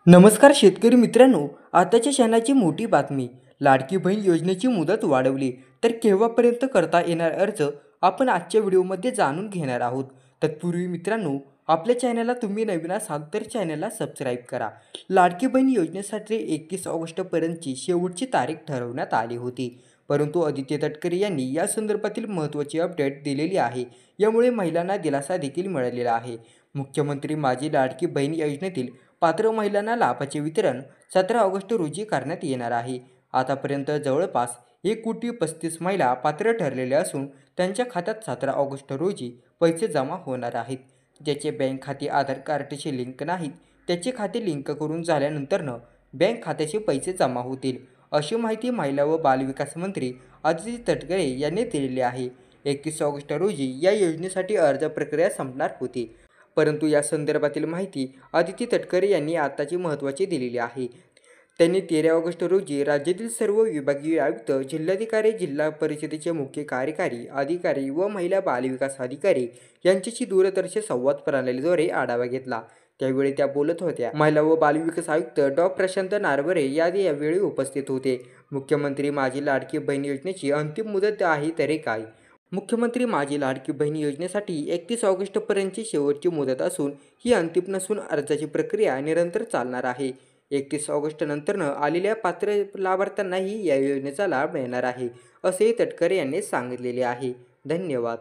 नमस्कार शेतकरी मित्रांनो, आताच्या क्षणाची मोठी बातमी. लाडकी बहीण योजनेची मुदत वाढवली, तर केव्हापर्यंत करता येणार अर्ज आपण आजच्या व्हिडिओमध्ये जाणून घेणार आहोत. तत्पूर्वी मित्रांनो, आपल्या चॅनलला तुम्ही नवीन असाल तर चॅनलला सबस्क्राईब करा. लाडकी बहीण योजनेसाठी 21 ऑगस्टपर्यंतची शेवटची तारीख ठरवण्यात आली होती, परंतु आदित्य तटकरे यांनी या संदर्भातील महत्त्वाची अपडेट दिलेली आहे. यामुळे महिलांना दिलासा देखील मिळालेला आहे. मुख्यमंत्री माझी लाडकी बहीण योजनेतील पात्र महिलांना लाभाचे वितरण 17 ऑगस्ट रोजी करण्यात येणार आहे. आतापर्यंत जवळपास 1,35,00,000 महिला पात्र ठरलेल्या असून त्यांच्या खात्यात 17 ऑगस्ट रोजी पैसे जमा होणार आहेत. ज्याचे बँक खाते आधार कार्डशी लिंक नाहीत, त्याचे खाते लिंक करून झाल्यानंतरनं बँक खात्याचे पैसे जमा होतील, अशी माहिती महिला व बालविकास मंत्री आदिती तटकरे यांनी दिलेली आहे. 21 ऑगस्ट रोजी या योजनेसाठी अर्ज प्रक्रिया संपणार होती, परंतु या संदर्भातील माहिती आदिती तटकरे यांनी आताची महत्त्वाची दिलेली आहे. त्यांनी 13 ऑगस्ट रोजी राज्यातील सर्व विभागीय आयुक्त, जिल्हाधिकारी, जिल्हा परिषदेचे मुख्य कार्यकारी अधिकारी व महिला बालविकास अधिकारी यांच्याशी दूरदृश्य संवाद प्रणालीद्वारे आढावा घेतला. त्यावेळी त्या बोलत होत्या. महिला व बालविकास आयुक्त डॉ. प्रशांत नारवरे यावेळी उपस्थित होते. मुख्यमंत्री माझी लाडकी बहीण योजनेची अंतिम मुदत आहे तरी काय? मुख्यमंत्री माझी लाडकी बहीण योजनेसाठी 31 ऑगस्टपर्यंतची शेवटची मुदत असून ही अंतिम नसून अर्जाची प्रक्रिया निरंतर चालणार आहे. 31 ऑगस्टनंतरनं आलेल्या पात्र लाभार्थ्यांनाही या योजनेचा लाभ मिळणार आहे, असेही तटकरे यांनी सांगितलेले आहे. धन्यवाद.